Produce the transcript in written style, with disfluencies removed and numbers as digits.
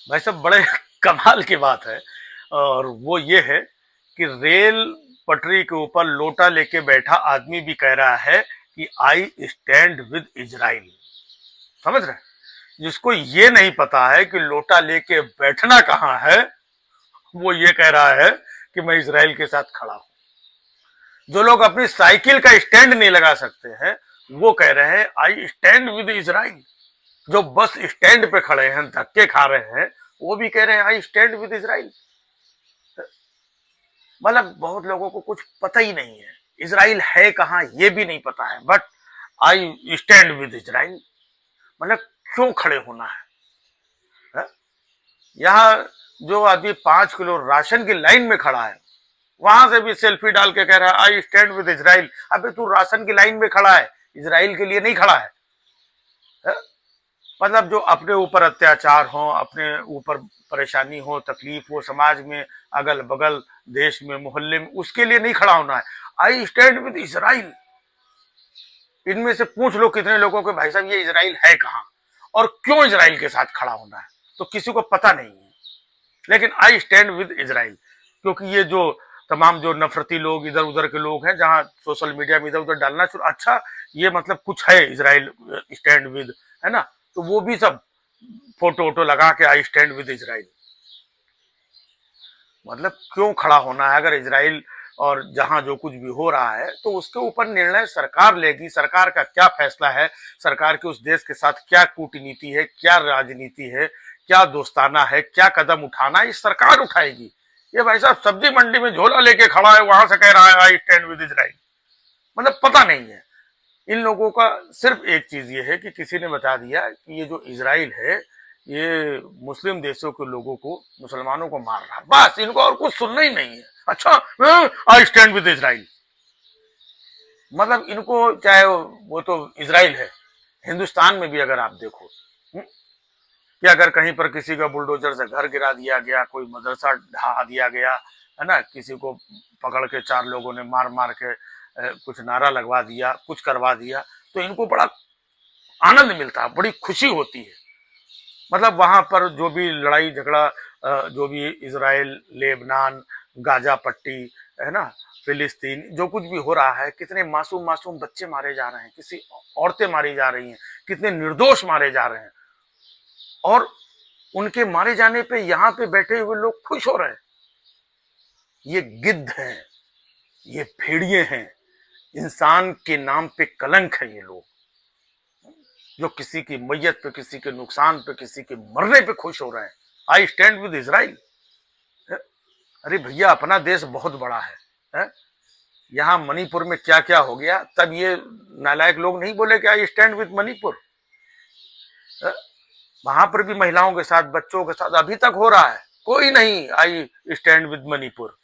भाई साहब बड़े कमाल की बात है। और वो ये है कि रेल पटरी के ऊपर लोटा लेके बैठा आदमी भी कह रहा है कि आई स्टैंड विद इजराइल। समझ रहे हैं? जिसको ये नहीं पता है कि लोटा लेके बैठना कहाँ है, वो ये कह रहा है कि मैं इजराइल के साथ खड़ा हूं। जो लोग अपनी साइकिल का स्टैंड नहीं लगा सकते हैं, वो कह रहे हैं आई स्टैंड विद इजराइल। जो बस स्टैंड पे खड़े हैं, धक्के खा रहे हैं, वो भी कह रहे हैं आई स्टैंड विद इजराइल। मतलब बहुत लोगों को कुछ पता ही नहीं है, इजराइल है कहां ये भी नहीं पता है, but I stand with Israel. मतलब क्यों खड़े होना है? यहाँ जो आदमी 5 किलो राशन की लाइन में खड़ा है, वहां से भी सेल्फी डाल के कह रहा है आई स्टैंड विद इजराइल। अबे तू राशन की लाइन में खड़ा है, इजराइल के लिए नहीं खड़ा है। मतलब जो अपने ऊपर अत्याचार हो, अपने ऊपर परेशानी हो, तकलीफ हो समाज में, अगल बगल देश में, मोहल्ले में, उसके लिए नहीं खड़ा होना है। I stand with Israel. इनमें से पूछ लो कितने लोगों के भाई साहब ये इजराइल है कहां और क्यों इजराइल के साथ खड़ा होना है, तो किसी को पता नहीं है। लेकिन आई स्टैंड विद इजराइल, क्योंकि ये जो तमाम जो नफरती लोग इधर उधर के लोग हैं, जहां सोशल मीडिया में इधर उधर डालना शुरू, अच्छा ये मतलब कुछ है इजराइल स्टैंड विद, है ना, तो वो भी सब फोटो वोटो लगा के आई स्टैंड विद इजराइल। मतलब क्यों खड़ा होना है? अगर इजराइल और जहां जो कुछ भी हो रहा है तो उसके ऊपर निर्णय सरकार लेगी। सरकार का क्या फैसला है, सरकार के उस देश के साथ क्या कूटनीति है, क्या राजनीति है, क्या दोस्ताना है, क्या कदम उठाना है, ये सरकार उठाएगी। ये भाई साहब सब्जी मंडी में झोला लेके खड़ा है, वहां से कह रहा है आई स्टैंड विद इजराइल। मतलब पता नहीं है इन लोगों का। सिर्फ एक चीज ये है कि किसी ने बता दिया कि ये जो इजराइल है ये मुस्लिम देशों के लोगों को, मुसलमानों को मार रहा है, बस इनको और कुछ सुनना ही नहीं है। अच्छा, आई स्टैंड विद इजराइल। मतलब इनको चाहे वो तो इजराइल है, हिंदुस्तान में भी अगर आप देखो कि अगर कहीं पर किसी का बुलडोजर से घर गिरा दिया गया, कोई मदरसा ढहा दिया गया, है ना, किसी को पकड़ के 4 लोगों ने मार मार के कुछ नारा लगवा दिया, कुछ करवा दिया, तो इनको बड़ा आनंद मिलता है, बड़ी खुशी होती है। मतलब वहां पर जो भी लड़ाई झगड़ा, जो भी इजराइल, लेबनान, गाजा पट्टी, है ना, फिलिस्तीन, जो कुछ भी हो रहा है, कितने मासूम मासूम बच्चे मारे जा रहे हैं, किसी औरतें मारी जा रही हैं, कितने निर्दोष मारे जा रहे हैं, और उनके मारे जाने पे यहाँ पे बैठे हुए लोग खुश हो रहे हैं। ये गिद्ध हैं, ये भेड़िए हैं, इंसान के नाम पे कलंक है ये लोग, जो किसी की मैयत पे, किसी के नुकसान पे, किसी के मरने पे खुश हो रहे हैं। I stand with Israel. अरे भैया अपना देश बहुत बड़ा है? यहाँ मणिपुर में क्या क्या हो गया, तब ये नालायक लोग नहीं बोले कि आई स्टैंड विद मणिपुर। वहां पर भी महिलाओं के साथ, बच्चों के साथ अभी तक हो रहा है, कोई नहीं आई स्टैंड विद मणिपुर।